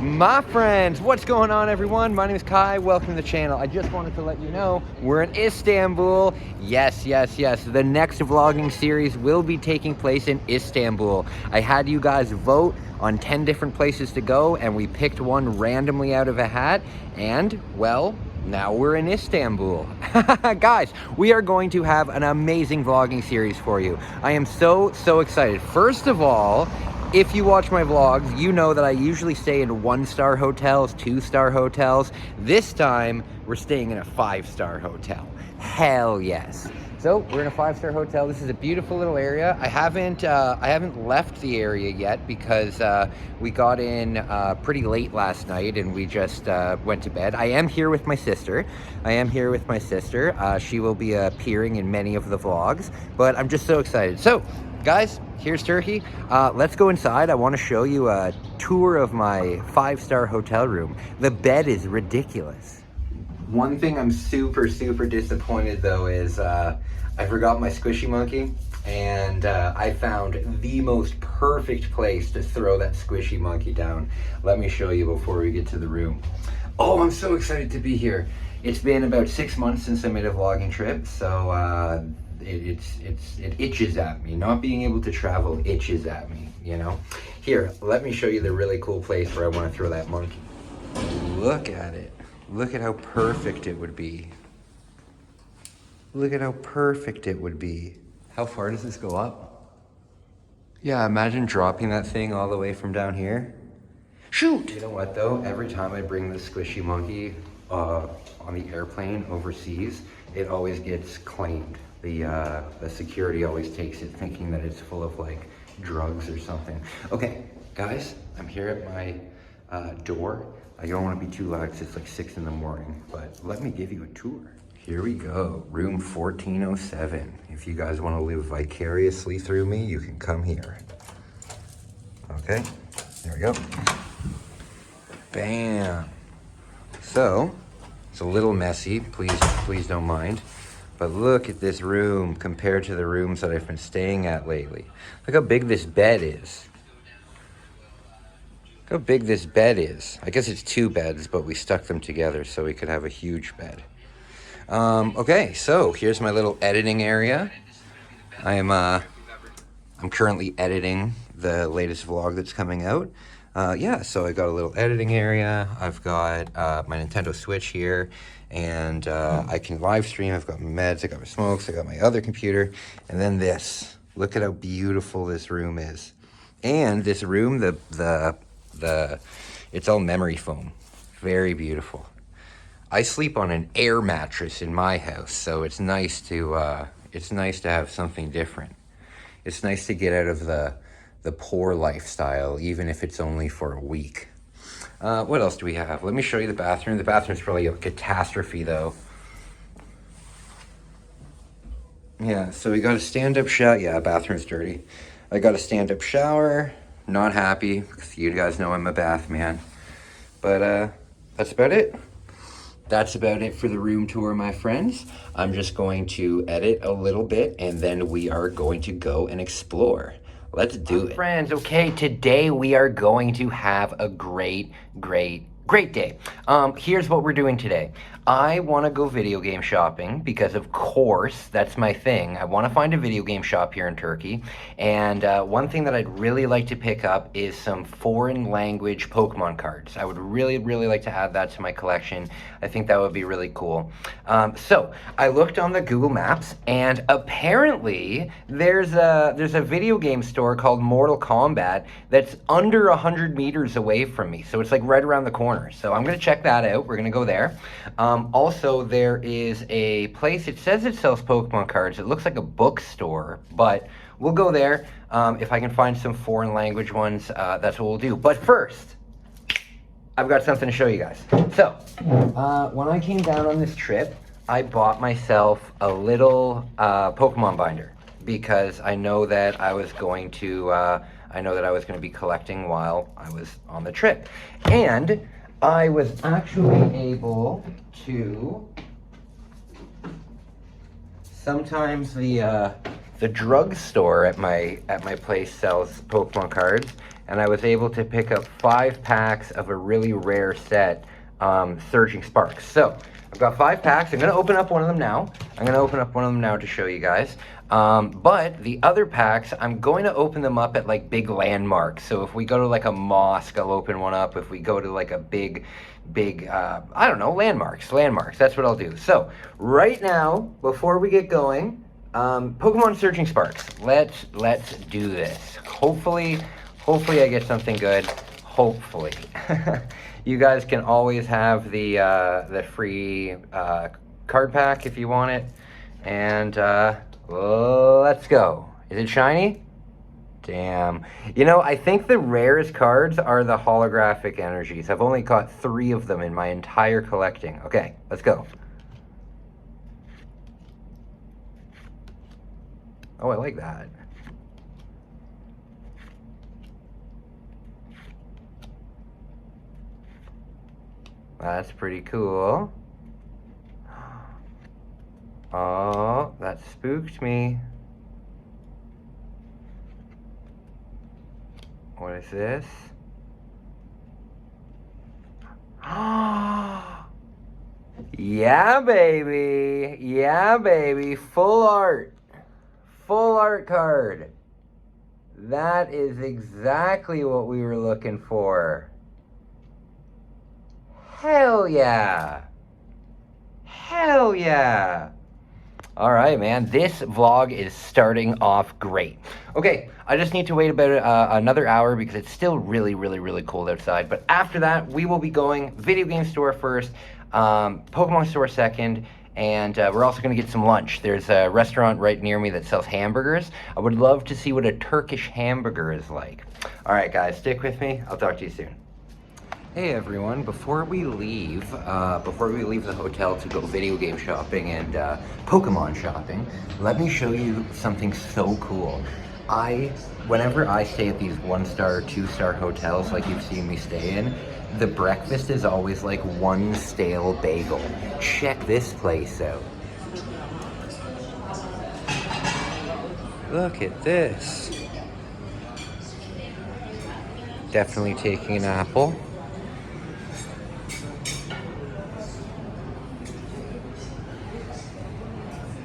My friends, what's going on, everyone? My name is Kai. Welcome to the channel. I just wanted to let you know we're in Istanbul. Yes. The next vlogging series will be taking place in Istanbul. I had you guys vote on 10 different places to go, and we picked one randomly out of a hat, and, well, now we're in Istanbul. Guys, we are going to have an amazing vlogging series for you. I am so excited. First of all, if you watch my vlogs, you know that I usually stay in 1-star hotels, 2-star hotels. This time, we're staying in a 5-star hotel. Hell yes. So we're in a 5-star hotel. This is a beautiful little area. I haven't left the area yet because we got in pretty late last night and we just went to bed. I am here with my sister. She will be appearing in many of the vlogs, but I'm just so excited. So, guys, here's Turkey. Let's go inside. I want to show you a tour of my 5-star hotel room. The bed is ridiculous. One thing I'm super disappointed though is I forgot my squishy monkey, and I found the most perfect place to throw that squishy monkey down. Let me show you before we get to the room. Oh, I'm so excited to be here. It's been about 6 months since I made a vlogging trip, so it itches at me. Not being able to travel itches at me, you know? Here, let me show you the really cool place where I want to throw that monkey. Look at it. Look at how perfect it would be. Look at how perfect it would be. How far does this go up? Yeah, imagine dropping that thing all the way from down here. Shoot! You know what though? Every time I bring this squishy monkey on the airplane overseas, it always gets claimed. The security always takes it thinking that it's full of like drugs or something. Okay, guys, I'm here at my door. I don't want to be too loud because it's like 6 in the morning, but let me give you a tour. Here we go, room 1407. If you guys want to live vicariously through me, you can come here. Okay, there we go. Bam. So, it's a little messy, please don't mind. But look at this room compared to the rooms that I've been staying at lately. Look how big this bed is. Look how big this bed is. I guess it's 2 beds, but we stuck them together so we could have a huge bed. Okay, so here's my little editing area. I'm currently editing the latest vlog that's coming out. Yeah, so I got a little editing area. I've got my Nintendo Switch here, and I can live stream. I've got my meds, I got my smokes, I got my other computer, and then this. Look at how beautiful this room is. And this room, it's all memory foam. Very beautiful. I sleep on an air mattress in my house, so it's nice to have something different. It's nice to get out of the poor lifestyle, even if it's only for a week. What else do we have? Let me show you the bathroom. The bathroom's probably a catastrophe, though. Yeah, so we got a stand-up shower. Yeah, bathroom's dirty. I got a stand-up shower. Not happy, because you guys know I'm a bath man. But that's about it. That's about it for the room tour, my friends. I'm just going to edit a little bit, and then we are going to go and explore. Let's do it. Friends, okay, today we are going to have a great day. Here's what we're doing today. I want to go video game shopping because, of course, that's my thing. I want to find a video game shop here in Turkey. And one thing that I'd really like to pick up is some foreign language Pokemon cards. I would really like to add that to my collection. I think that would be really cool. So I looked on the Google Maps, and apparently there's a video game store called Mortal Kombat that's under 100 meters away from me. So it's like right around the corner. So I'm going to check that out. We're going to go there. Also, there is a place, it says it sells Pokemon cards. It looks like a bookstore, but we'll go there. If I can find some foreign language ones, that's what we'll do. But first, I've got something to show you guys. So, when I came down on this trip, I bought myself a little Pokemon binder because I know that I was going to be collecting while I was on the trip. And I was actually able to, sometimes the drugstore at my place sells Pokemon cards, and I was able to pick up 5 packs of a really rare set, Surging Sparks. So I've got 5 packs. I'm going to open up one of them now. To show you guys. But the other packs, I'm going to open them up at like big landmarks. So if we go to like a mosque, I'll open one up. If we go to like a big, I don't know, landmarks. That's what I'll do. So right now, before we get going, Pokemon Surging Sparks. Let's do this. Hopefully I get something good. Hopefully. You guys can always have the free card pack if you want it. And let's go. Is it shiny? Damn. You know, I think the rarest cards are the holographic energies. I've only caught 3 of them in my entire collecting. Okay, let's go. Oh, I like that. That's pretty cool. Oh, that spooked me. What is this? Yeah, baby. Yeah, baby. Full art. Full art card. That is exactly what we were looking for. Hell yeah. Hell yeah. All right, man. This vlog is starting off great. Okay, I just need to wait about another hour because it's still really cold outside. But after that, we will be going video game store first, Pokemon store second, and we're also going to get some lunch. There's a restaurant right near me that sells hamburgers. I would love to see what a Turkish hamburger is like. All right, guys, stick with me. I'll talk to you soon. Hey everyone, before we leave the hotel to go video game shopping and Pokemon shopping, let me show you something so cool. Whenever I stay at these 1-star, 2-star hotels like you've seen me stay in, the breakfast is always like 1 stale bagel. Check this place out. Look at this. Definitely taking an apple.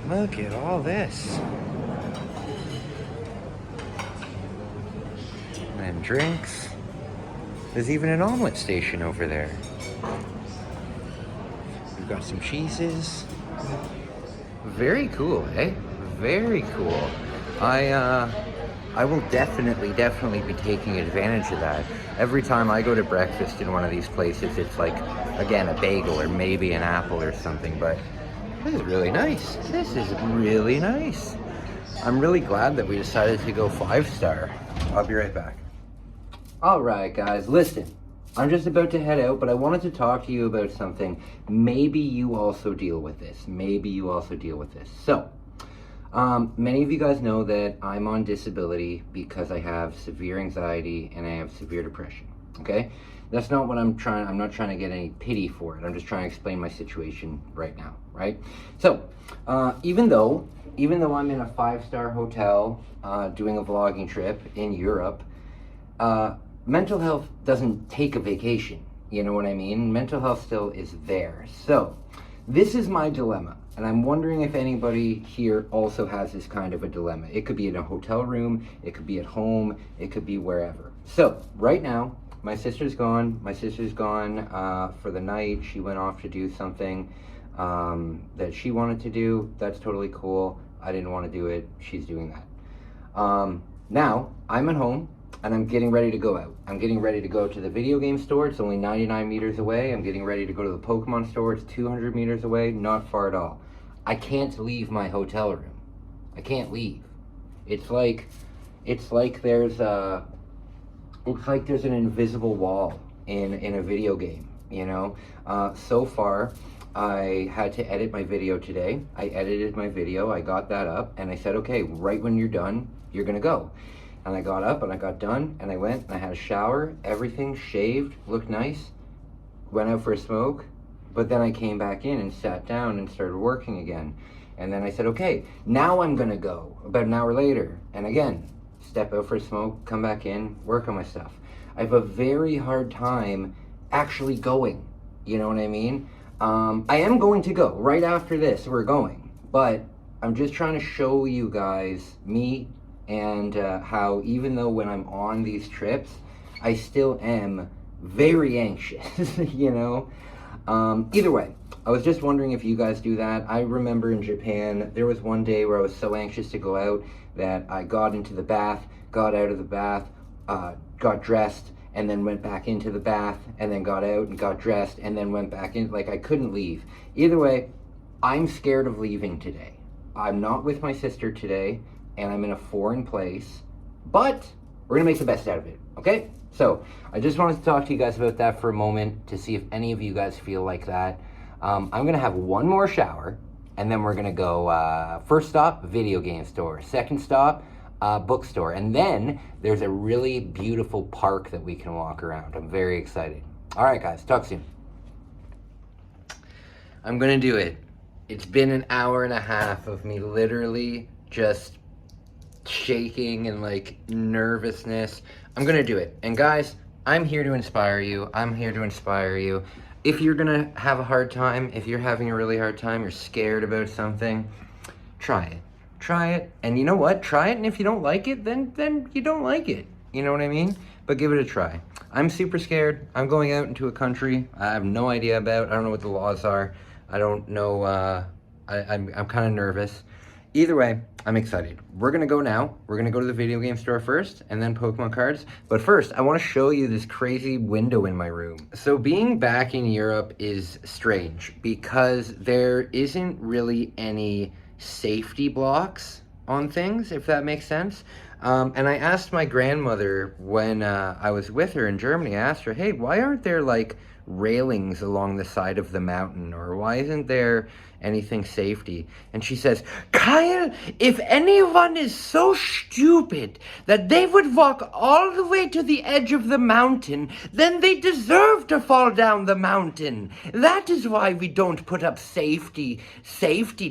Look at all this. And drinks. There's even an omelet station over there. We've got some cheeses. Very cool, eh? Very cool. I will definitely be taking advantage of that. Every time I go to breakfast in one of these places, it's like, again, a bagel or maybe an apple or something, but this is really nice. This is really nice. I'm really glad that we decided to go 5-star. I'll be right back. All right, guys, listen. I'm just about to head out, but I wanted to talk to you about something. Maybe you also deal with this. So, many of you guys know that I'm on disability because I have severe anxiety and I have severe depression, okay? That's not what I'm not trying to get any pity for it. I'm just trying to explain my situation right now, right? So, even though I'm in a 5-star hotel doing a vlogging trip in Europe, mental health doesn't take a vacation. You know what I mean? Mental health still is there. So, this is my dilemma. And I'm wondering if anybody here also has this kind of a dilemma. It could be in a hotel room, it could be at home, it could be wherever. So, right now, my sister's gone for the night. She went off to do something that she wanted to do. That's totally cool. I didn't want to do it. She's doing that. Now, I'm at home, and I'm getting ready to go out. I'm getting ready to go to the video game store. It's only 99 meters away. I'm getting ready to go to the Pokemon store. It's 200 meters away. Not far at all. I can't leave my hotel room. I can't leave. It's like there's an invisible wall in a video game, you know? So far, I had to edit my video today. I edited my video, I got that up, and I said, okay, right when you're done, you're gonna go. And I got up, and I got done, and I went, and I had a shower, everything shaved, looked nice, went out for a smoke, but then I came back in and sat down and started working again. And then I said, okay, now I'm gonna go, about an hour later, and again, step out for a smoke, come back in, work on my stuff. I have a very hard time actually going. You know what I mean? I am going to go. Right after this, we're going. But I'm just trying to show you guys me and how even though when I'm on these trips, I still am very anxious, you know? Either way, I was just wondering if you guys do that. I remember in Japan, there was one day where I was so anxious to go out that I got into the bath, got out of the bath, got dressed, and then went back into the bath, and then got out and got dressed, and then went back in. Like, I couldn't leave. Either way, I'm scared of leaving today. I'm not with my sister today, and I'm in a foreign place, but we're gonna make the best out of it, okay? So, I just wanted to talk to you guys about that for a moment to see if any of you guys feel like that. I'm gonna have one more shower, and then we're gonna go, first stop, video game store. Second stop, bookstore. And then there's a really beautiful park that we can walk around. I'm very excited. All right, guys, talk soon. I'm gonna do it. It's been an hour and a half of me literally just shaking and like nervousness. I'm gonna do it. And guys, I'm here to inspire you. I'm here to inspire you. If you're gonna have a hard time, if you're having a really hard time, you're scared about something, try it. Try it, and you know what? Try it, and if you don't like it, then you don't like it. You know what I mean? But give it a try. I'm super scared. I'm going out into a country I have no idea about. I don't know what the laws are. I don't know. I'm kind of nervous. Either way, I'm excited. We're gonna go now. We're gonna go to the video game store first, and then Pokemon cards. But first, I want to show you this crazy window in my room. So being back in Europe is strange because there isn't really any safety blocks on things, if that makes sense. And I asked my grandmother when I was with her in Germany, I asked her, hey, why aren't there like railings along the side of the mountain, or why isn't there anything safety? And she says, Kyle, if anyone is so stupid that they would walk all the way to the edge of the mountain, then they deserve to fall down the mountain. That is why we don't put up safety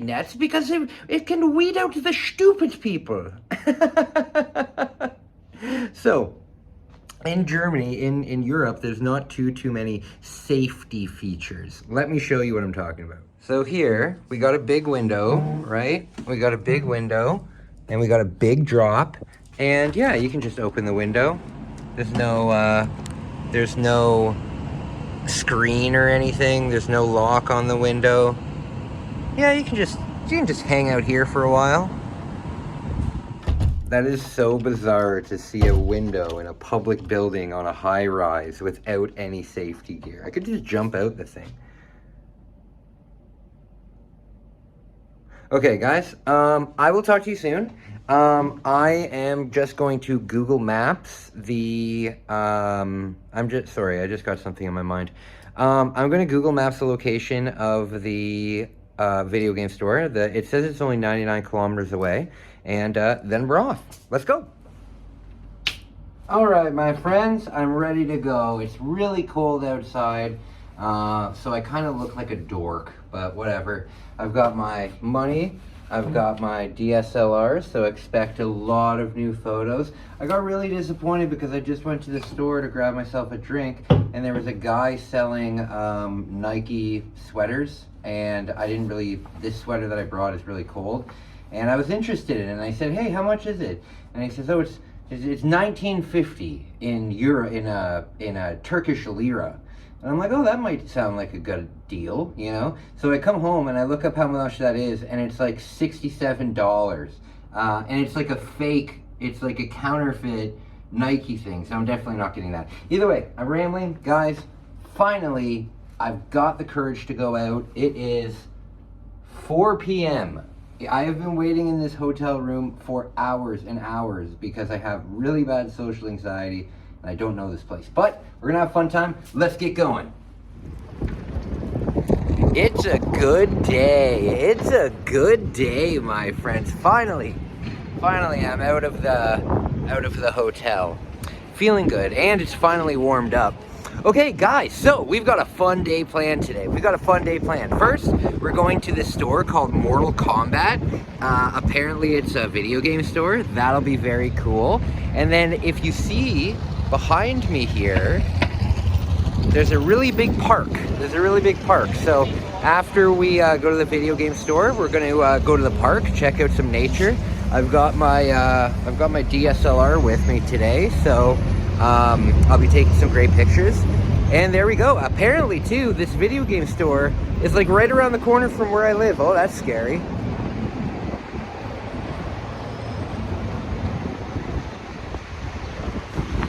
nets, because it can weed out the stupid people. So in Germany, in Europe, there's not too many safety features. Let me show you what I'm talking about. So here, we got a big window, right? We got a big window, and we got a big drop. And yeah, you can just open the window. There's no screen or anything. There's no lock on the window. Yeah, you can just hang out here for a while. That is so bizarre to see a window in a public building on a high rise without any safety gear. I could just jump out the thing. Okay, guys, I will talk to you soon. I am just going to Google Maps the, sorry, I just got something in my mind. I'm going to Google Maps the location of the video game store. It says it's only 99 kilometers away. And then we're off. Let's go. All right, my friends, I'm ready to go. It's really cold outside, so I kind of look like a dork, but whatever. I've got my money. I've got my DSLR, so expect a lot of new photos. I got really disappointed because I just went to the store to grab myself a drink, and there was a guy selling Nike sweaters, and this sweater that I brought is really cold. And I was interested in it, and I said, hey, how much is it? And he says, oh, it's 1950 in euro, in a Turkish lira. And I'm like, oh, that might sound like a good deal, you know? So I come home and I look up how much that is, and it's like $67. And it's like a fake, it's like a counterfeit Nike thing, so I'm definitely not getting that. Either way, I'm rambling. Guys, finally, I've got the courage to go out. It is 4 p.m. I have been waiting in this hotel room for hours and hours because I have really bad social anxiety and I don't know this place. But we're gonna have a fun time. Let's get going. It's a good day. It's a good day, my friends. Finally, I'm out of the hotel. Feeling good, and it's finally warmed up. Okay, guys, so we've got a fun day planned today. First, we're going to this store called Mortal Kombat. Apparently, it's a video game store. That'll be very cool. And then if you see behind me here, there's a really big park. So after we go to the video game store, we're going to go to the park, check out some nature. I've got my DSLR with me today, so I'll be taking some great pictures. And there we go. Apparently, too, this video game store is like right around the corner from where I live. Oh, that's scary.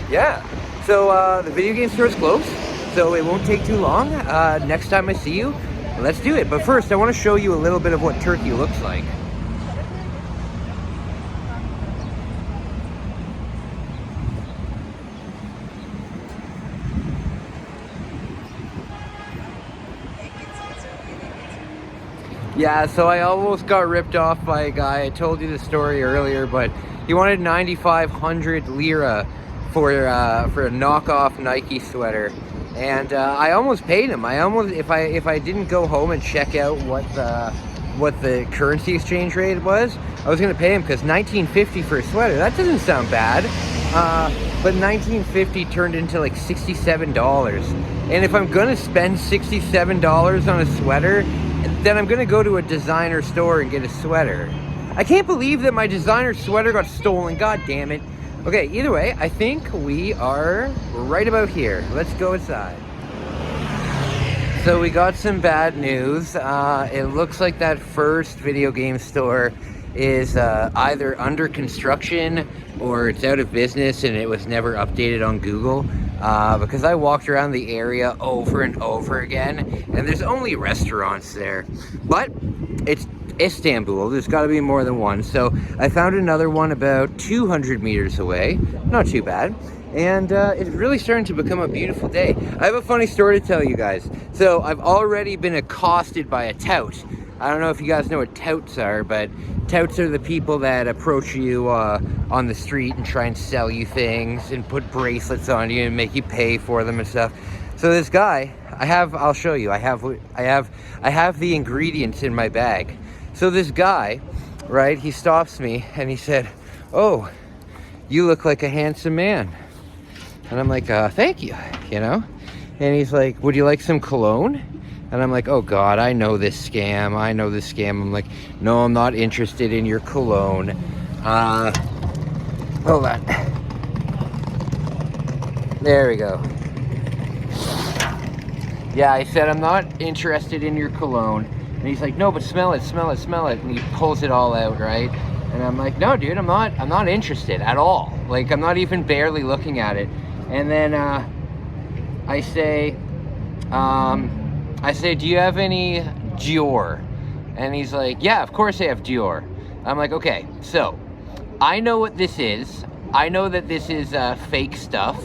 Yeah. So the video game store is closed, so it won't take too long. Next time I see you, let's do it. But first, I want to show you a little bit of what Turkey looks like. Yeah, so I almost got ripped off by a guy. I told you the story earlier, but he wanted 9,500 lira for a knockoff Nike sweater, and I almost paid him. If I didn't go home and check out what the currency exchange rate was, I was gonna pay him, because 1950 for a sweater, that doesn't sound bad. But 1950 turned into like $67, and if I'm gonna spend $67 on a sweater, then I'm gonna go to a designer store and get a sweater. I can't believe that my designer sweater got stolen. God damn it. Okay, either way, I think we are right about here. Let's go inside. So we got some bad news. It looks like that first video game store is either under construction or it's out of business and it was never updated on Google, because I walked around the area over and over again and there's only restaurants there, but it's Istanbul, there's got to be more than one. So I found another one about 200 meters away, not too bad. And it's really starting to become a beautiful day. I have a funny story to tell you guys. So I've already been accosted by a tout. I don't know if you guys know what touts are, but touts are the people that approach you on the street and try and sell you things and put bracelets on you and make you pay for them and stuff. So this guy, I'll show you. I have the ingredients in my bag. So this guy, right, he stops me and he said, "Oh, you look like a handsome man." And I'm like, "Thank you," you know? And he's like, "Would you like some cologne?" And I'm like, "Oh God, I know this scam. I'm like, "No, I'm not interested in your cologne." Hold on. There we go. Yeah, I said, "I'm not interested in your cologne." And he's like, "No, but smell it. And he pulls it all out, right? And I'm like, "No, dude, I'm not interested at all. Like, I'm not even barely looking at it." And then I say, "Do you have any Dior?" And he's like, "Yeah, of course I have Dior." I'm like, "Okay, so I know what this is. I know that this is fake stuff.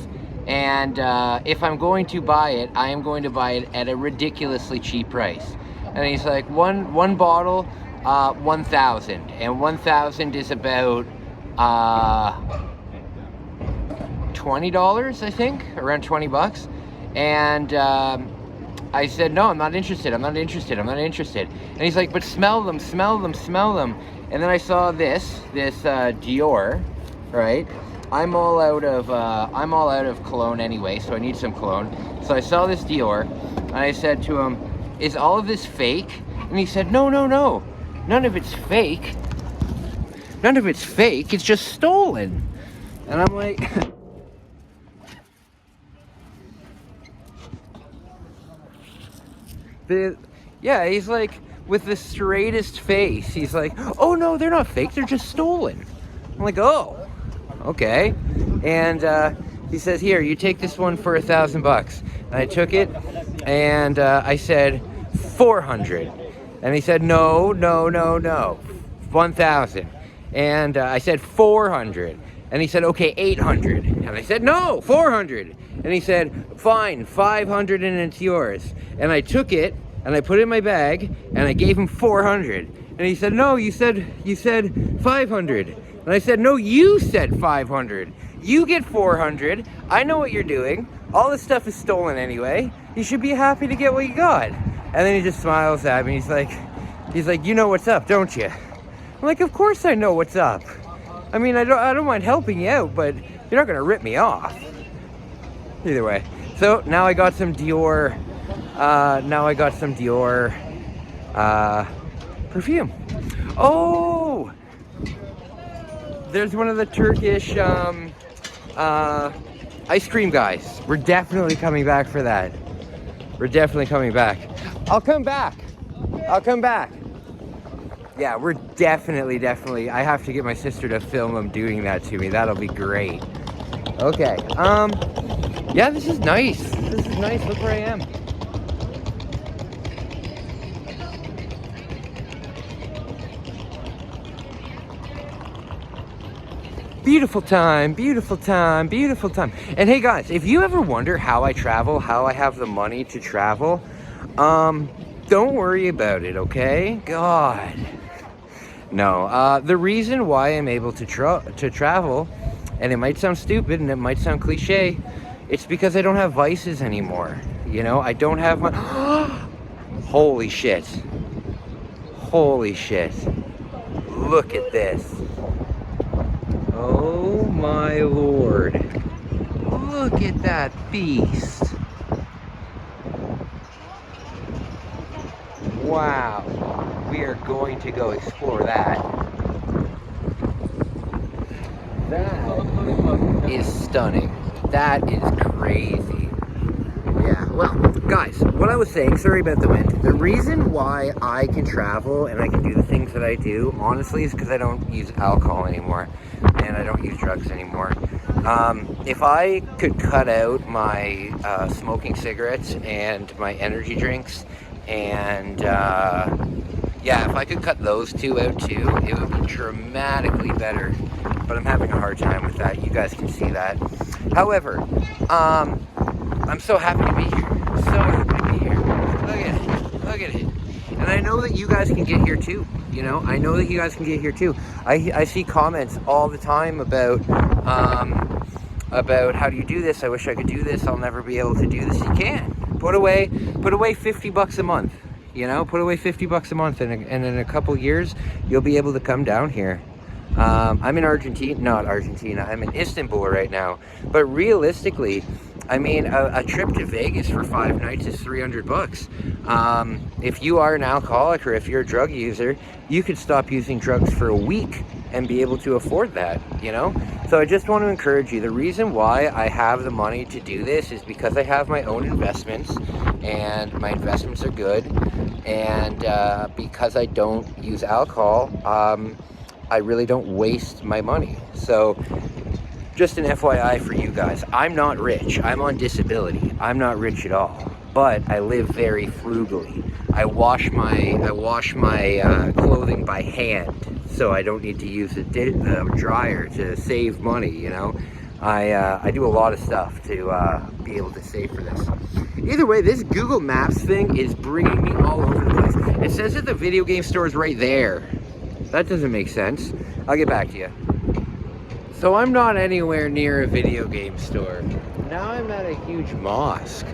And if I'm going to buy it, I am going to buy it at a ridiculously cheap price." And he's like, one bottle, 1,000. And 1,000 is about $20, I think, around 20 bucks. And I said, "No, I'm not interested. And he's like, "But smell them. And then I saw this Dior, right? I'm all out of cologne anyway, so I need some cologne. So I saw this Dior, and I said to him, "Is all of this fake?" And he said, No. None of it's fake. It's just stolen." And I'm like, yeah, he's like, with the straightest face, he's like, "Oh no, they're not fake, they're just stolen." I'm like, "Oh, okay." And he says, "Here, you take this one for $1,000 And I took it, and I said, 400. And he said, no, 1,000. And I said, 400. And he said, okay, 800. And I said, no, 400. And he said, fine, 500 and it's yours. And I took it, and I put it in my bag, and I gave him 400. And he said, no, you said 500. And I said, no, you said 500. You get 400. I know what you're doing. all this stuff is stolen anyway. You should be happy to get what you got. And then he just smiles at me. He's like, you know what's up, don't you? I'm like, of course I know what's up. I mean, I don't mind helping you out, but you're not gonna rip me off. Either way. So now I got some Dior. Perfume. Oh, there's one of the Turkish ice cream guys. We're definitely coming back for that. We're definitely coming back. I'll come back. Yeah, we're definitely. I have to get my sister to film them doing that to me. That'll be great. Okay. Yeah, this is nice. Look where I am. Beautiful time. And hey guys, if you ever wonder how I travel, how I have the money to travel, don't worry about it, okay? God. No, the reason why I'm able to travel, and it might sound stupid and it might sound cliche, it's because I don't have vices anymore. You know, I don't have my... Holy shit. Look at this. Oh my lord. Look at that beast. Wow. We are going to go explore that. That is stunning. That is crazy. Yeah, well, guys, what I was saying, sorry about the wind. The reason why I can travel and I can do the things that I do, honestly, is because I don't use alcohol anymore. And I don't use drugs anymore. If I could cut out my smoking cigarettes and my energy drinks, and yeah, if I could cut those two out too, it would be dramatically better. But I'm having a hard time with that. You guys can see that. However, I'm so happy to be here. Look at it. And I know that you guys can get here too. You know, I know that you guys can get here too. I see comments all the time about how do you do this? I wish I could do this. I'll never be able to do this. You can. Put away $50 a month. You know, put away $50 a month, and in a couple years, you'll be able to come down here. I'm in not Argentina. I'm in Istanbul right now. But realistically, I mean, a trip to Vegas for 5 nights is $300. If you are an alcoholic or if you're a drug user, you could stop using drugs for a week and be able to afford that, you know? So I just want to encourage you. The reason why I have the money to do this is because I have my own investments, and my investments are good. And because I don't use alcohol, I really don't waste my money. So just an FYI for you guys, I'm not rich. I'm on disability. I'm not rich at all, but I live very frugally. I wash my clothing by hand, so I don't need to use the dryer to save money, you know. I do a lot of stuff to be able to save for this. Either way, this Google Maps thing is bringing me all over the place. It says that the video game store is right there. That doesn't make sense. I'll get back to you. So I'm not anywhere near a video game store. Now I'm at a huge mosque.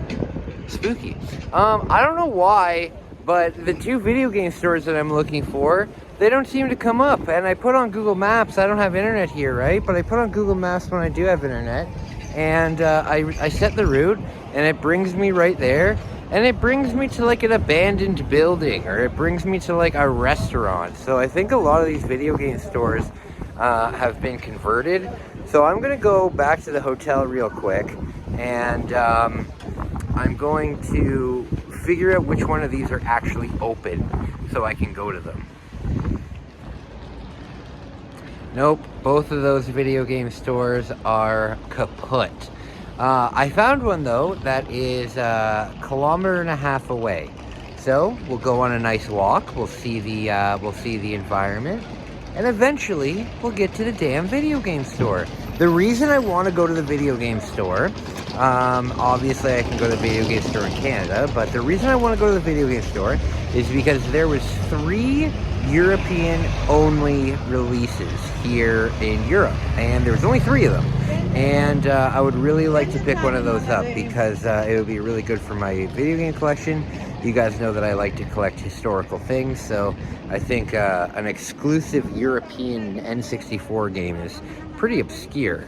Spooky. I don't know why, but the 2 video game stores that I'm looking for, they don't seem to come up. And I put on Google Maps. I don't have internet here, right? But I put on Google Maps when I do have internet. And I set the route, and it brings me right there. And it brings me to like an abandoned building, or it brings me to like a restaurant. So I think a lot of these video game stores have been converted. So I'm gonna go back to the hotel real quick, and I'm going to figure out which one of these are actually open so I can go to them. Nope, both of those video game stores are kaput. I found one though that is 1.5 kilometers away. So we'll go on a nice walk. We'll see the environment, and eventually we'll get to the damn video game store. The reason I want to go to the video game store, obviously I can go to the video game store in Canada, but the reason I want to go to the video game store is because there was 3 European only releases here in Europe, and there was only 3 of them. and I would really like to pick one of those up because it would be really good for my video game collection. You guys know that I like to collect historical things, so I think an exclusive European N64 game is pretty obscure.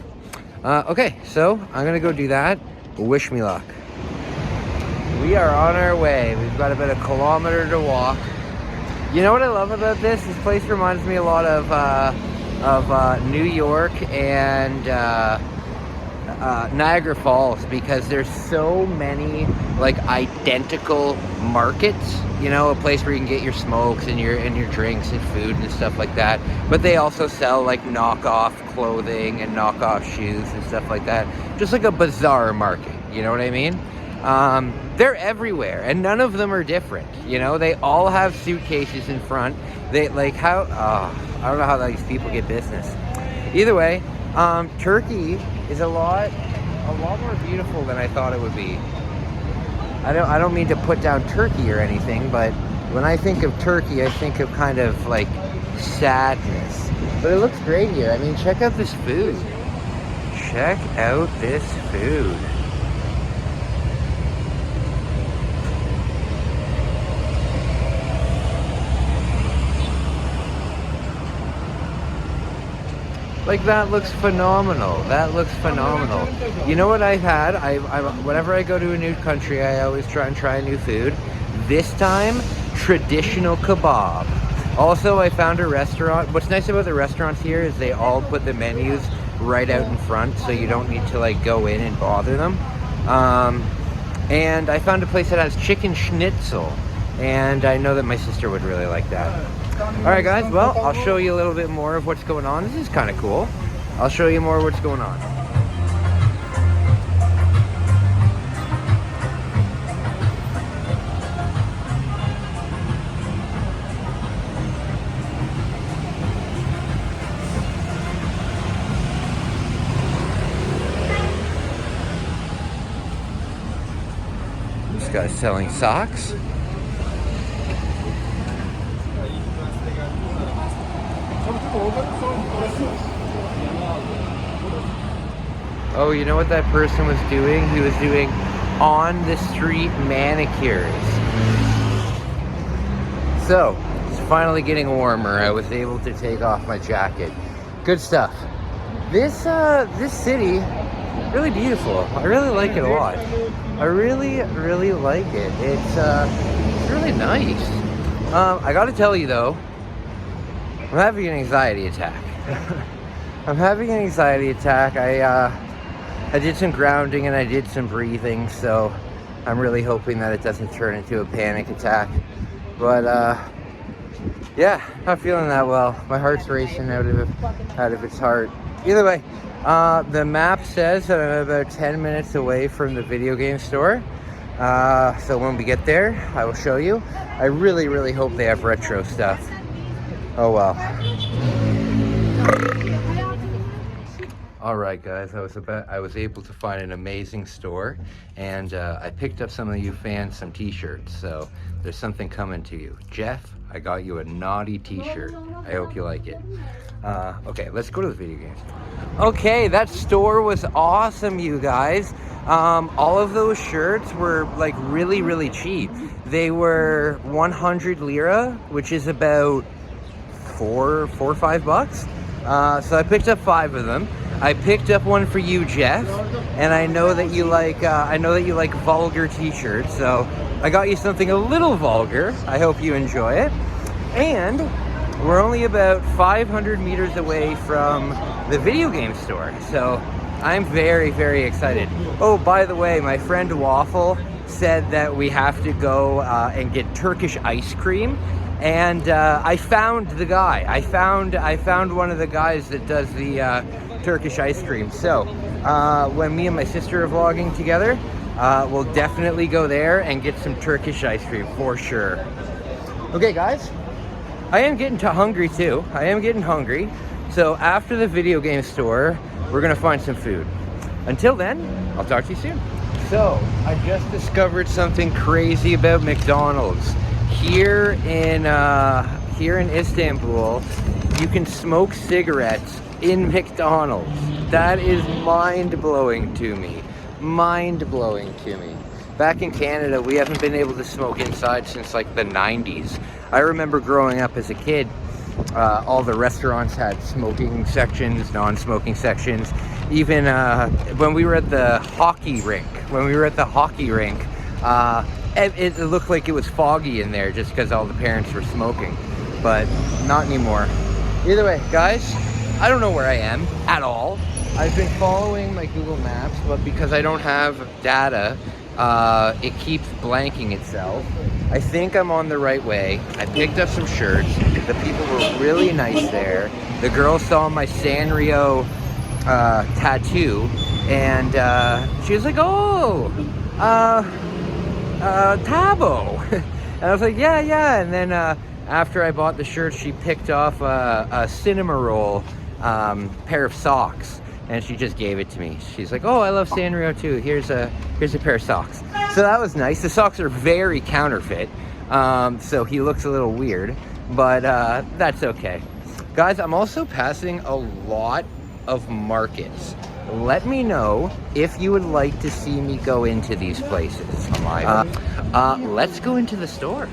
Okay, so I'm gonna go do that. Wish me luck. We are on our way. We've got about 1 kilometer to walk. You know what I love about this? This place reminds me a lot of New York and Niagara Falls, because there's so many like identical markets. You know, a place where you can get your smokes and your drinks and food and stuff like that. But they also sell like knockoff clothing and knockoff shoes and stuff like that. Just like a bazaar market. You know what I mean? They're everywhere, and none of them are different. You know, they all have suitcases in front. They like how I don't know how these people get business. Either way, Turkey is a lot more beautiful than I thought it would be. I don't mean to put down Turkey or anything, but when I think of Turkey, I think of kind of like sadness. But it looks great here. I mean, check out this food. Check out this food. Like, that looks phenomenal. That looks phenomenal. You know what I've had? Whenever I go to a new country, I always try new food. This time, traditional kebab. Also, I found a restaurant. What's nice about the restaurants here is they all put the menus right out in front, so you don't need to like go in and bother them. And I found a place that has chicken schnitzel, and I know that my sister would really like that. Alright guys, well, I'll show you a little bit more of what's going on. This is kind of cool. I'll show you more of what's going on. This guy's selling socks. Oh, you know what that person was doing? He was doing on the street manicures. So, it's finally getting warmer. I was able to take off my jacket. Good stuff. This city, really beautiful. I really like it a lot. I really like it. It's really nice. I gotta tell you though, I'm having an anxiety attack. I'm having an anxiety attack. I did some grounding and I did some breathing, so I'm really hoping that it doesn't turn into a panic attack. But yeah, not feeling that well. My heart's racing out of its heart. Either way, the map says that I'm about 10 minutes away from the video game store. So when we get there, I will show you. I really hope they have retro stuff. Oh well. All right, guys. I was able to find an amazing store, and I picked up some of you fans some T-shirts. So there's something coming to you, Jeff. I got you a naughty T-shirt. I hope you like it. Okay, let's go to the video games. Okay, that store was awesome, you guys. All of those shirts were like really cheap. They were 100 lira, which is about $4 or $5. So I picked up 5 of them. I picked up one for you, Jeff, and I know that you like vulgar T-shirts, so I got you something a little vulgar. I hope you enjoy it. And we're only about 500 meters away from the video game store, so I'm very excited. Oh, by the way, my friend Waffle said that we have to go and get Turkish ice cream. And I found the guy. I found one of the guys that does the Turkish ice cream. So when me and my sister are vlogging together, we'll definitely go there and get some Turkish ice cream for sure. Okay, guys, I am getting hungry too. I am getting hungry. So after the video game store, we're gonna find some food. Until then, I'll talk to you soon. So I just discovered something crazy about McDonald's. Here in Istanbul, you can smoke cigarettes in McDonald's. That is mind-blowing to me. Mind-blowing to me. Back in Canada, we haven't been able to smoke inside since like the 90s. I remember growing up as a kid, all the restaurants had smoking sections, non-smoking sections. Even when we were at the hockey rink, it looked like it was foggy in there just because all the parents were smoking, but not anymore. Either way, guys, I don't know where I am at all. I've been following my Google Maps, but because I don't have data, it keeps blanking itself. I think I'm on the right way. I picked up some shirts. The people were really nice there. The girl saw my Sanrio tattoo, and she was like, "Oh, Tabo." And I was like, yeah. And then after I bought the shirt, she picked off a cinema roll pair of socks, and she just gave it to me. She's like, "Oh, I love Sanrio too. Here's a pair of socks." So that was nice. The socks are very counterfeit, so he looks a little weird, but that's okay. Guys, I'm also passing a lot of markets. Let me know if you would like to see me go into these places. Let's go into the store.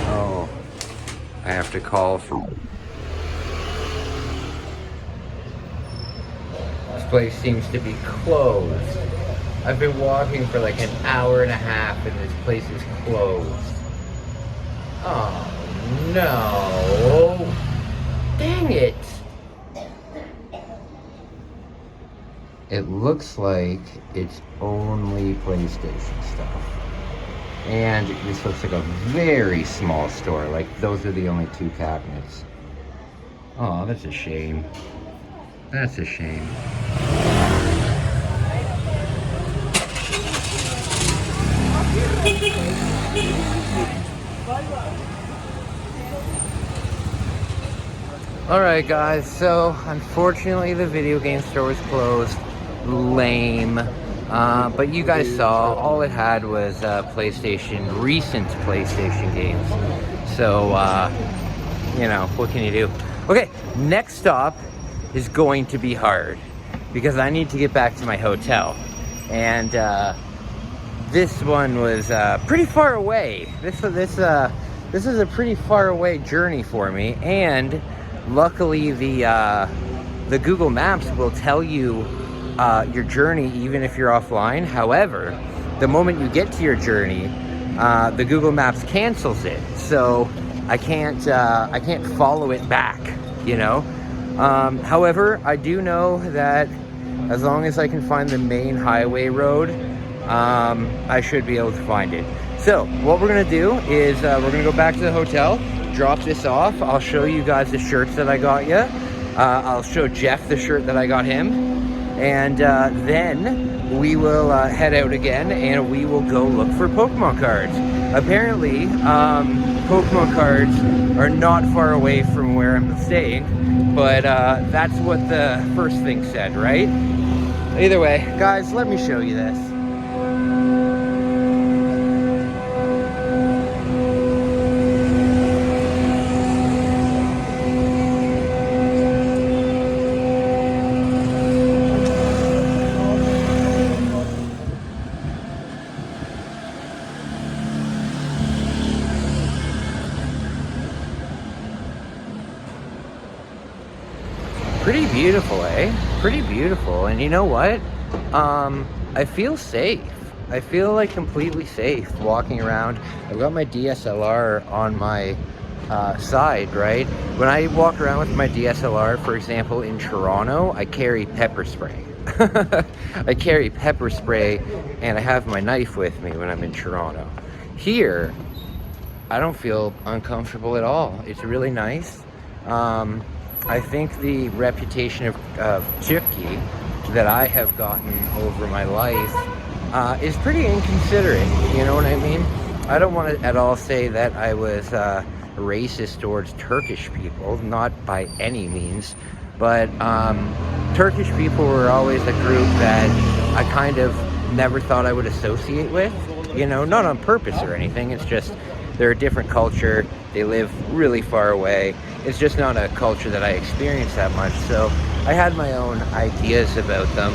Oh, I have to call from... This place seems to be closed. I've been walking for like an hour and a half and this place is closed. Oh no. Dang it. It looks like it's only PlayStation stuff. And this looks like a very small store. Like those are the only 2 cabinets. Oh, that's a shame. That's a shame. Alright guys, so unfortunately the video game store was closed. Lame. But you guys saw, all it had was recent PlayStation games. So, you know, what can you do? Okay, next stop is going to be hard because I need to get back to my hotel. And this one was pretty far away. This is a pretty far away journey for me, and luckily the Google Maps will tell you your journey even if you're offline. However, the moment you get to your journey, the Google Maps cancels it, so I can't follow it back, you know. However, I do know that as long as I can find the main highway road, I should be able to find it. So what we're gonna do is we're gonna go back to the hotel, drop this off. I'll show you guys the shirts that I got you. I'll show Jeff the shirt that I got him, and then we will head out again and we will go look for Pokemon cards. Apparently, Pokemon cards are not far away from where I'm staying, but that's what the first thing said, right? Either way, guys, let me show you this. Pretty beautiful, eh? Pretty beautiful. And you know what? I feel safe. I feel like completely safe walking around. I've got my DSLR on my side, right? When I walk around with my DSLR, for example, in Toronto, I carry pepper spray. I carry pepper spray and I have my knife with me when I'm in Toronto. Here, I don't feel uncomfortable at all. It's really nice. I think the reputation of Turkey that I have gotten over my life is pretty inconsiderate, you know what I mean? I don't want to at all say that I was racist towards Turkish people, not by any means, but Turkish people were always a group that I kind of never thought I would associate with, you know, not on purpose or anything. It's just they're a different culture. They live really far away. It's just not a culture that I experience that much. So I had my own ideas about them.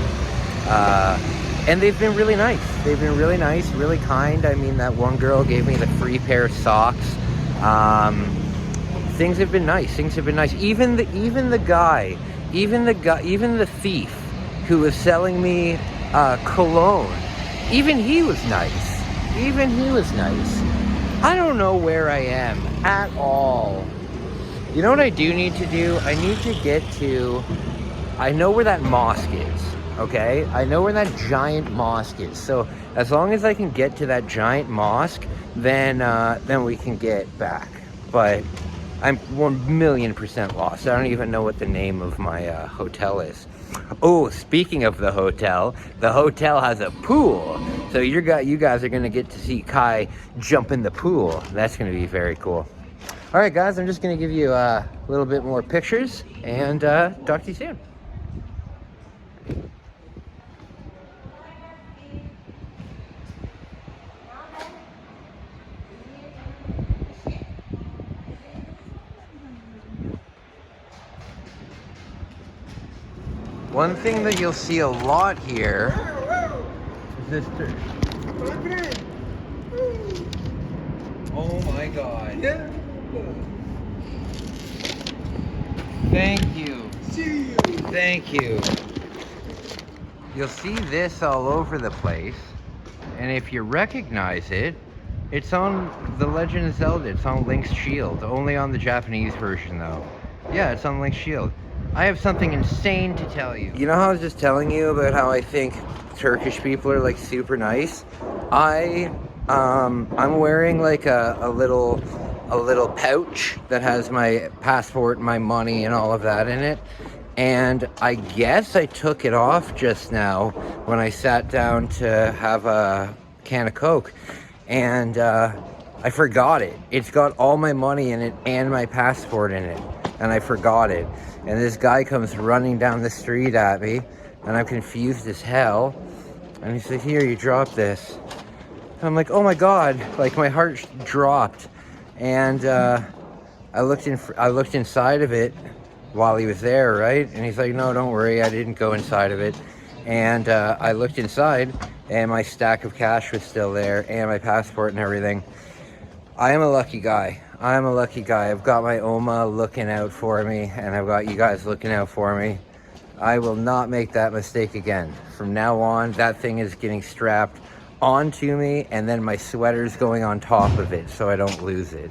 And they've been really nice. They've been really nice, really kind. I mean, that one girl gave me the free pair of socks. Things have been nice. Things have been nice. Even the thief who was selling me cologne, even he was nice. Even he was nice. I don't know where I am at all. You know what I do need to do? I need to get to, I know where that mosque is, okay? I know where that giant mosque is. So as long as I can get to that giant mosque, then we can get back. But I'm 1,000,000% lost. I don't even know what the name of my hotel is. Oh, speaking of the hotel has a pool. So you guys are gonna get to see Kai jump in the pool. That's gonna be very cool. All right, guys, I'm just gonna give you a little bit more pictures and talk to you soon. One thing that you'll see a lot here is this. Oh my God. Yeah. Thank you. See you. Thank you. You'll see this all over the place. And if you recognize it, it's on The Legend of Zelda. It's on Link's shield. Only on the Japanese version though. Yeah, it's on Link's shield. I have something insane to tell you. You know how I was just telling you about how I think Turkish people are like super nice? I'm wearing like a little pouch that has my passport, my money, and all of that in it. And I guess I took it off just now when I sat down to have a can of Coke, and I forgot it. It's got all my money in it and my passport in it, and I forgot it. And this guy comes running down the street at me, and I'm confused as hell. And he's like, "Here, you dropped this." And I'm like, "Oh my God!" Like my heart dropped. And I looked inside of it while he was there, right? And he's like, "No, don't worry, I didn't go inside of it." And I looked inside, and my stack of cash was still there, and my passport and everything. I am a lucky guy. I'm a lucky guy. I've got my Oma looking out for me, and I've got you guys looking out for me. I will not make that mistake again. From now on, that thing is getting strapped onto me, and then my sweater's going on top of it so I don't lose it.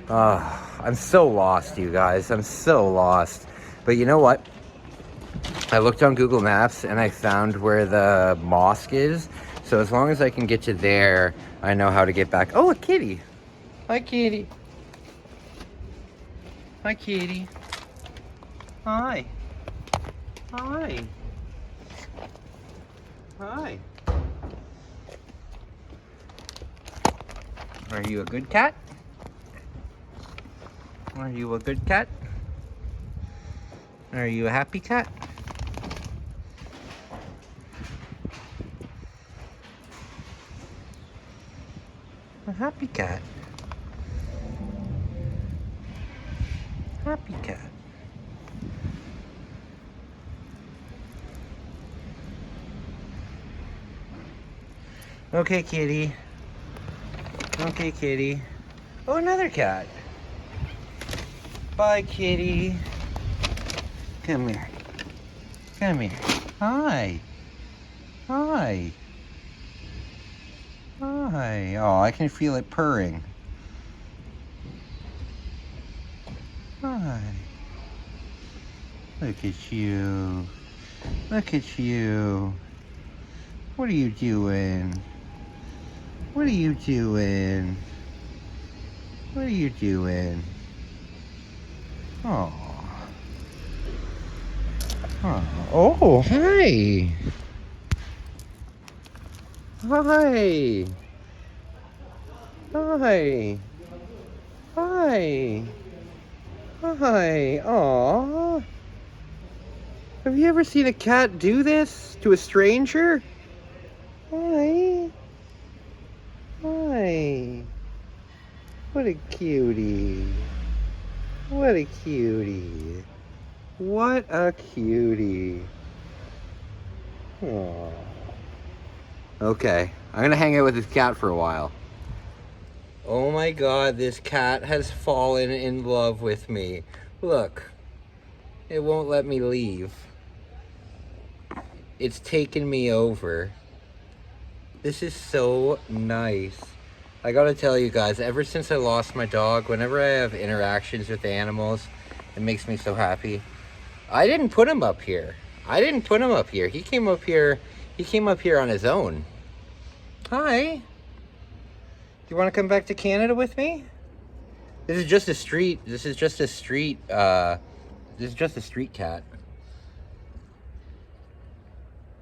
I'm so lost, you guys. I'm so lost. But you know what? I looked on Google Maps, and I found where the mosque is. So as long as I can get to there, I know how to get back. Oh, a kitty. Hi, kitty. Hi, kitty. Hi. Hi. Hi. Are you a good cat? Are you a good cat? Are you a happy cat? A happy cat. Happy cat. Okay, kitty. Okay, kitty. Oh, another cat. Bye, kitty. Come here. Come here. Hi. Hi. Hi. Oh, I can feel it purring. Hi. Look at you. Look at you. What are you doing? What are you doing? What are you doing? Oh. Oh, hi. Hi. Hi. Hi. Hi. Aw. Have you ever seen a cat do this to a stranger? Hi. Hi. What a cutie. What a cutie. What a cutie. Aww. Okay, I'm gonna hang out with this cat for a while. Oh my god, this cat has fallen in love with me. Look, it won't let me leave. It's taken me over. This is so nice. I gotta tell you guys, ever since I lost my dog, whenever I have interactions with animals, it makes me so happy. I didn't put him up here. He came up here on his own. Hi. Do you want to come back to Canada with me? This is just a street cat.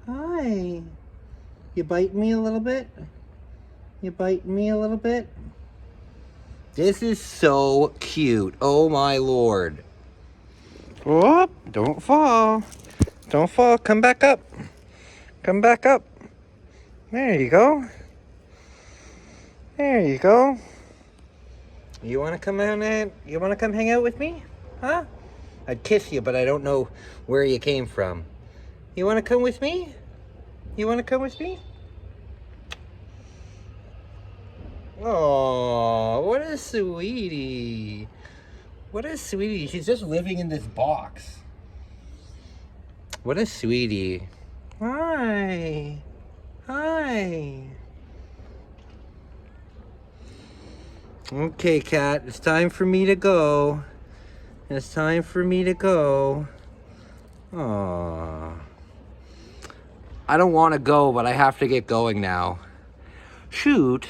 Hi. You bite me a little bit? This is so cute. Oh my lord. Whoop, don't fall. Don't fall. Come back up. There you go. You want to come hang out with me? Huh? I'd kiss you, but I don't know where you came from. You want to come with me? Oh, what a sweetie. She's just living in this box. What a sweetie. Hi. Okay, cat, it's time for me to go. Aww. I don't want to go, but I have to get going now. Shoot.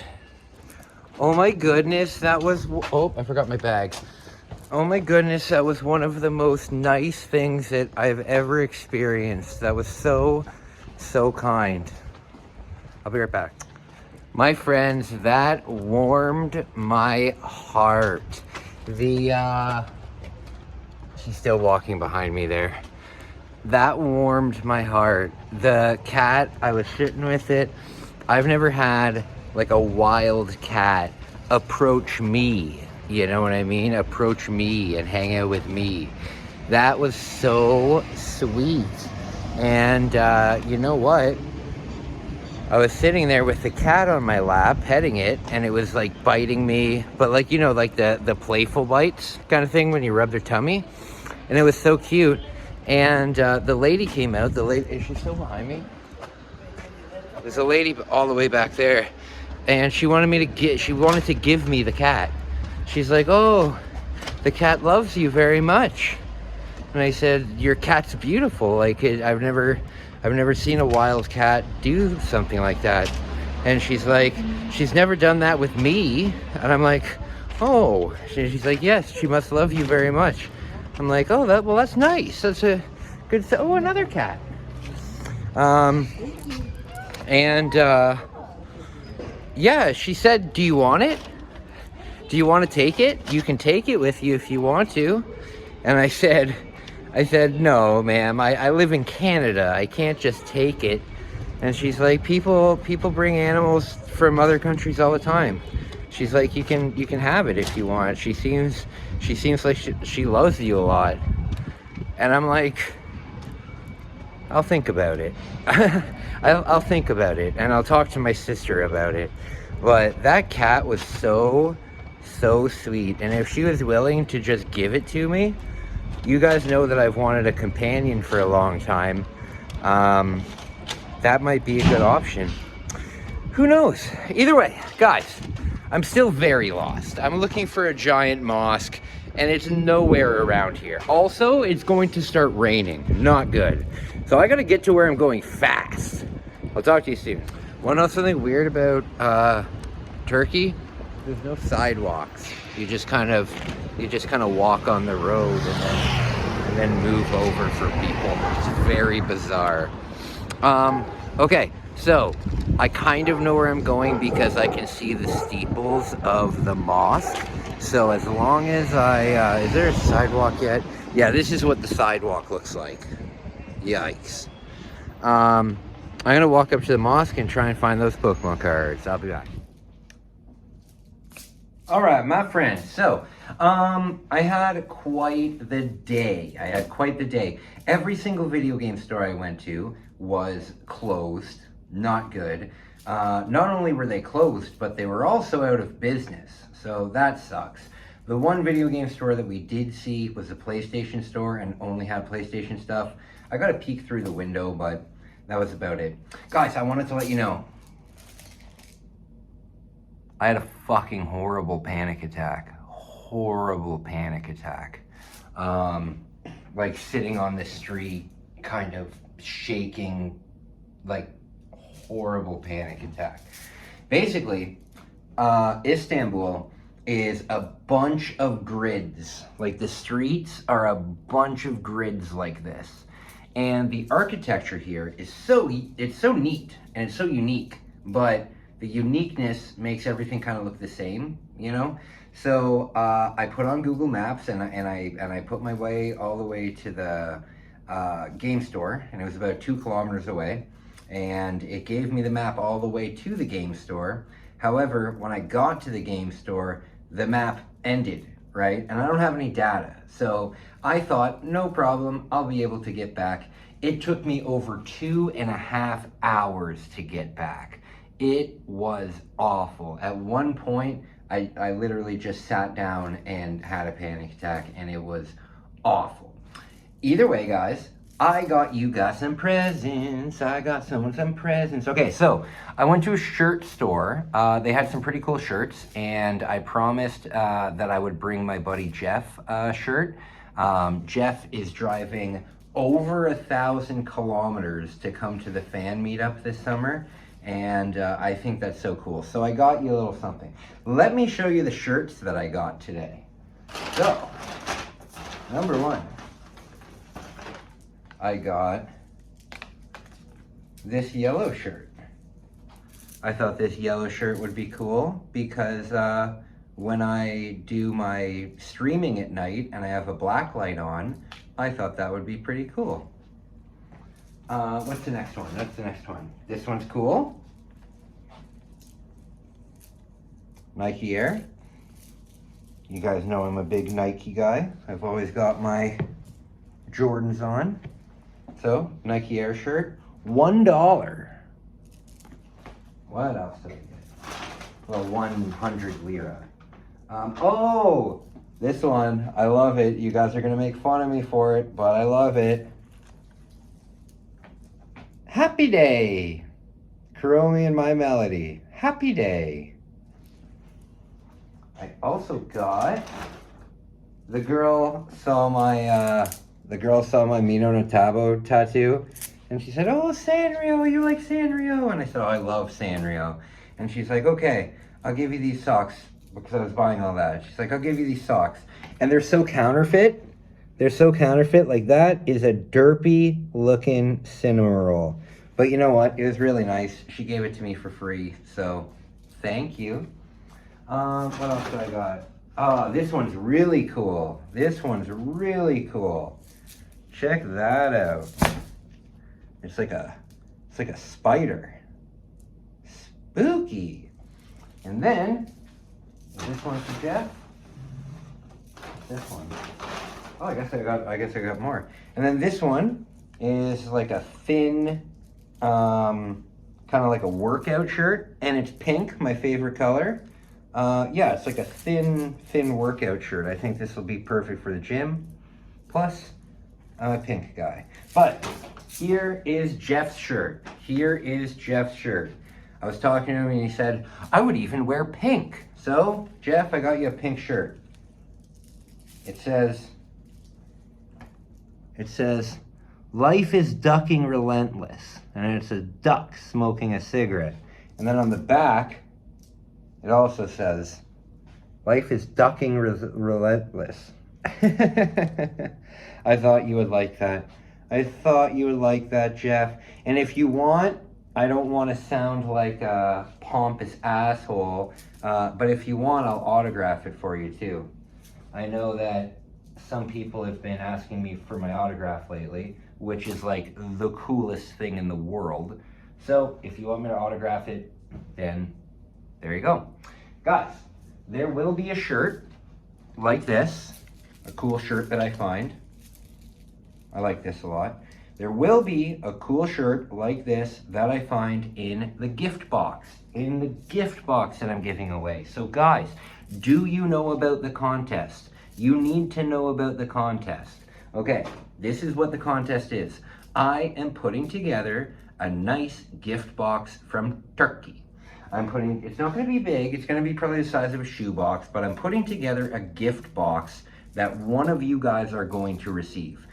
Oh my goodness, that was... Oh, I forgot my bag. Oh my goodness, that was one of the most nice things that I've ever experienced. That was so kind. I'll be right back. My friends, that warmed my heart. She's still walking behind me there. That warmed my heart. The cat, I was sitting with it. I've never had like a wild cat approach me. You know what I mean? Approach me and hang out with me. That was so sweet. And you know what? I was sitting there with the cat on my lap, petting it, and it was like biting me, but like, you know, like the playful bites kind of thing when you rub their tummy. And it was so cute. And the lady came out. Is she still behind me? There's a lady all the way back there. And she wanted to give me the cat. She's like, oh, the cat loves you very much. And I said, your cat's beautiful. Like, I've never seen a wild cat do something like that. And she's like, she's never done that with me. And I'm like, oh. She's like, yes, she must love you very much. I'm like, oh, that's nice. That's a good thing. Oh, another cat. Yeah, she said, do you want it? Do you want to take it? You can take it with you if you want to. And I said, no, ma'am, I live in Canada. I can't just take it. And she's like, people bring animals from other countries all the time. She's like, you can have it if you want. She seems like she loves you a lot. And I'm like, I'll think about it. I'll think about it, and I'll talk to my sister about it. But that cat was so sweet. And if she was willing to just give it to me, you guys know that I've wanted a companion for a long time. That might be a good option. Who knows? Either way, guys, I'm still very lost. I'm looking for a giant mosque, and it's nowhere around here. Also, it's going to start raining. Not good. So I gotta get to where I'm going fast. I'll talk to you soon. Wanna know something weird about Turkey? There's no sidewalks. You just kind of walk on the road and then move over for people. It's very bizarre. Okay, so I kind of know where I'm going because I can see the steeples of the mosque. So as long as is there a sidewalk yet? Yeah, this is what the sidewalk looks like. Yikes. I'm gonna walk up to the mosque and try and find those Pokemon cards. I'll be back. All right, my friends. So, I had quite the day. Every single video game store I went to was closed. Not good. Not only were they closed, but they were also out of business. So that sucks. The one video game store that we did see was a PlayStation store and only had PlayStation stuff. I got a peek through the window, but that was about it. Guys, I wanted to let you know, I had a fucking horrible panic attack. Like sitting on the street, kind of shaking, like horrible panic attack. Basically, Istanbul is a bunch of grids. Like the streets are a bunch of grids like this. And the architecture here is it's so neat and it's so unique, but the uniqueness makes everything kind of look the same, you know? So I put on Google Maps and I put my way all the way to the game store, and it was about 2 kilometers away. And it gave me the map all the way to the game store. However, when I got to the game store, the map ended, right? And I don't have any data. So I thought, no problem, I'll be able to get back. It took me over 2.5 hours to get back. It was awful. At one point, I literally just sat down and had a panic attack, and it was awful. Either way, guys, I got you guys some presents. I got someone some presents. Okay, so I went to a shirt store. They had some pretty cool shirts, and I promised that I would bring my buddy Jeff a shirt. Jeff is driving over 1,000 kilometers to come to the fan meetup this summer. And I think that's so cool. So I got you a little something. Let me show you the shirts that I got today. So, number one, I got this yellow shirt. I thought this yellow shirt would be cool because when I do my streaming at night and I have a black light on, I thought that would be pretty cool. What's the next one? That's the next one. This one's cool. Nike Air. You guys know I'm a big Nike guy. I've always got my Jordans on. So, Nike Air shirt. $1. What else did I get? Well, 100 lira. Oh, this one. I love it. You guys are going to make fun of me for it, but I love it. Happy Day, Kuromi and My Melody. Happy Day. I also got, the girl saw my Mino no Tabo tattoo, and she said, "Oh, Sanrio, you like Sanrio?" And I said, "Oh, I love Sanrio." And she's like, "Okay, I'll give you these socks," because I was buying all that. She's like, "I'll give you these socks," and they're so counterfeit. They're so counterfeit. Like, that is a derpy looking cinema roll. But you know what? It was really nice. She gave it to me for free, so thank you. What else do I got? Oh, this one's really cool. This one's really cool. Check that out. It's like a spider. Spooky. And then, this one for Jeff. This one. Oh, I guess I got more. And then this one is like a thin, kind of like a workout shirt, and it's pink, my favorite color. Yeah, it's like a thin workout shirt. I think this will be perfect for the gym. Plus, I'm a pink guy. But here is Jeff's shirt. Here is Jeff's shirt. I was talking to him and he said, I would even wear pink. So, Jeff, I got you a pink shirt. It says, life is ducking relentless. And it's a duck smoking a cigarette. And then on the back, it also says, life is ducking relentless. I thought you would like that. I thought you would like that, Jeff. And if you want, I don't want to sound like a pompous asshole, but if you want, I'll autograph it for you too. I know that some people have been asking me for my autograph lately, which is like the coolest thing in the world. So if you want me to autograph it, then there you go. Guys, there will be a shirt like this, a cool shirt that I find. I like this a lot. There will be a cool shirt like this that I find in the gift box, that I'm giving away. So guys, do you know about the contest? You need to know about the contest. Okay, this is what the contest is. I am putting together a nice gift box from Turkey. It's not going to be big, it's going to be probably the size of a shoebox, but I'm putting together a gift box that one of you guys are going to receive.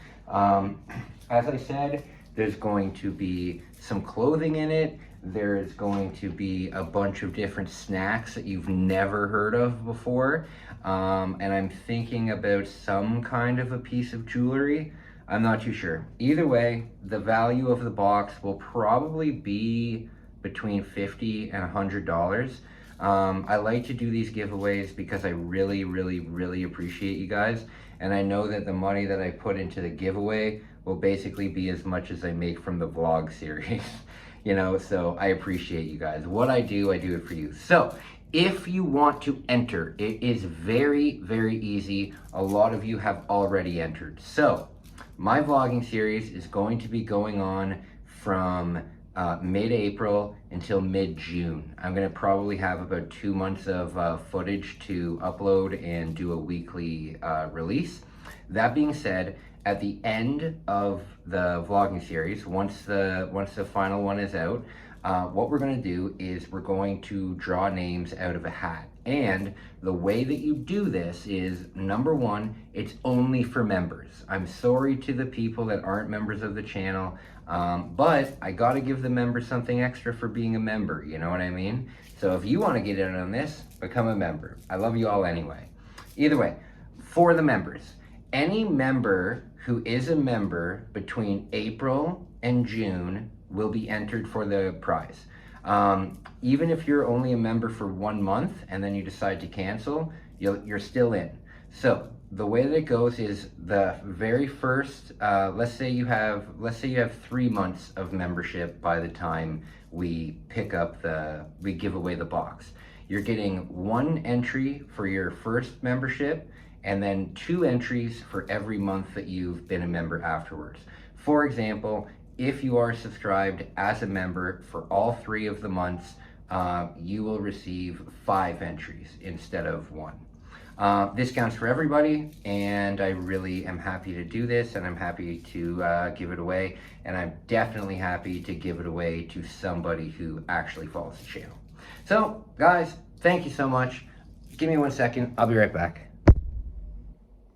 As I said, there's going to be some clothing in it. There's going to be a bunch of different snacks that you've never heard of before. And I'm thinking about some kind of a piece of jewelry. I'm not too sure. Either way, the value of the box will probably be between $50 and $100. I like to do these giveaways because I really appreciate you guys. And I know that the money that I put into the giveaway will basically be as much as I make from the vlog series. You know, so I appreciate you guys. What I do it for you. So if you want to enter, it is very easy. A lot of you have already entered. So my vlogging series is going to be going on from mid-April until mid-June. I'm gonna probably have about 2 months of footage to upload and do a weekly release. That being said, at the end of the vlogging series, once the final one is out, what we're gonna do is we're going to draw names out of a hat. And the way that you do this is, number one, it's only for members. I'm sorry to the people that aren't members of the channel, but I gotta give the members something extra for being a member, you know what I mean? So if you wanna get in on this, become a member. I love you all anyway. Either way, for the members, any member who is a member between April and June will be entered for the prize. Even if you're only a member for 1 month and then you decide to cancel, you're still in. So the way that it goes is the very first, let's say you have 3 months of membership by the time we give away the box. You're getting 1 entry for your first membership and then 2 entries for every month that you've been a member afterwards. For example, if you are subscribed as a member for all 3 of the months, you will receive 5 entries instead of 1. This counts for everybody, and I really am happy to do this, and I'm happy to give it away, and I'm definitely happy to give it away to somebody who actually follows the channel. So, guys, thank you so much. Give me 1 second, I'll be right back.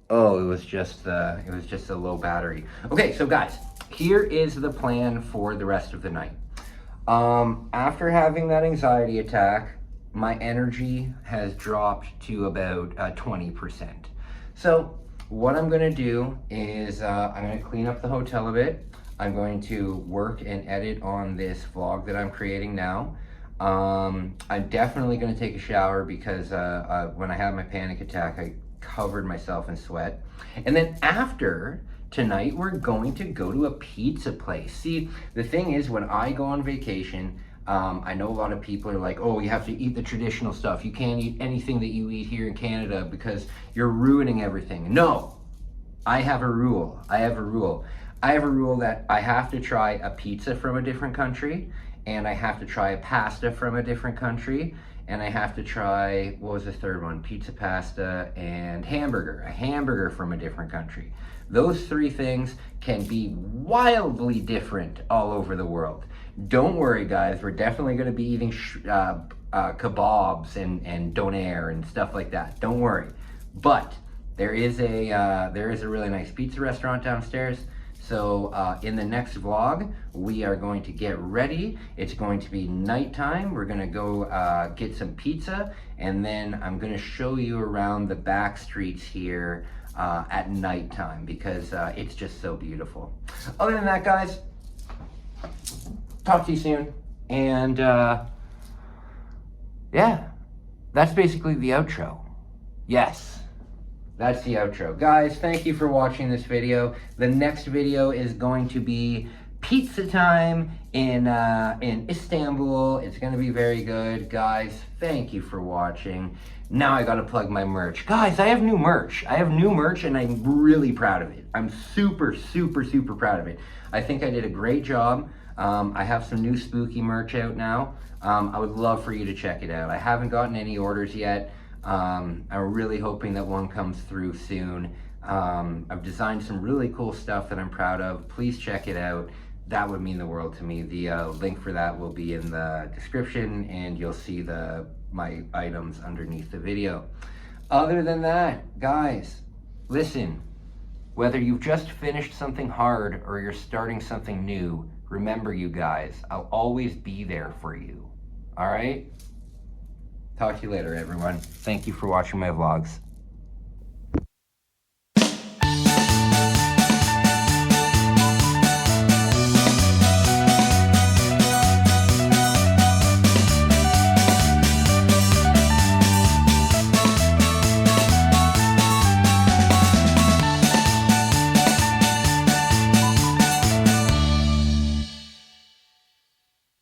Oh, it was just a low battery. Okay, so guys, here is the plan for the rest of the night. After having that anxiety attack, my energy has dropped to about 20%. So what I'm gonna do is I'm gonna clean up the hotel a bit. I'm going to work and edit on this vlog that I'm creating now. I'm definitely gonna take a shower because when I had my panic attack, I covered myself in sweat. And then after tonight, we're going to go to a pizza place. See, the thing is, when I go on vacation, I know a lot of people are like, oh, you have to eat the traditional stuff. You can't eat anything that you eat here in Canada because you're ruining everything. No, I have a rule. I have a rule that I have to try a pizza from a different country, and I have to try a pasta from a different country, and I have to try, what was the third one? Pizza, pasta, and a hamburger from a different country. Those 3 things can be wildly different all over the world. Don't worry, guys, we're definitely gonna be eating kebabs and doner and stuff like that. Don't worry. But there is a really nice pizza restaurant downstairs. So in the next vlog, we are going to get ready. It's going to be nighttime. We're gonna go get some pizza, and then I'm gonna show you around the back streets here at nighttime because it's just so beautiful. Other than that, guys, talk to you soon. And yeah, that's basically the outro. Yes. That's the outro. Guys, thank you for watching this video. The next video is going to be pizza time in Istanbul. It's gonna be very good. Guys, thank you for watching. Now I gotta plug my merch. Guys, I have new merch. And I'm really proud of it. I'm super, super, super proud of it. I think I did a great job. I have some new spooky merch out now. I would love for you to check it out. I haven't gotten any orders yet. I'm really hoping that one comes through soon. I've designed some really cool stuff that I'm proud of. Please check it out. That would mean the world to me. The link for that will be in the description, and you'll see my items underneath the video. Other than that, guys, listen, whether you've just finished something hard or you're starting something new, remember, you guys, I'll always be there for you. All right? Talk to you later, everyone. Thank you for watching my vlogs.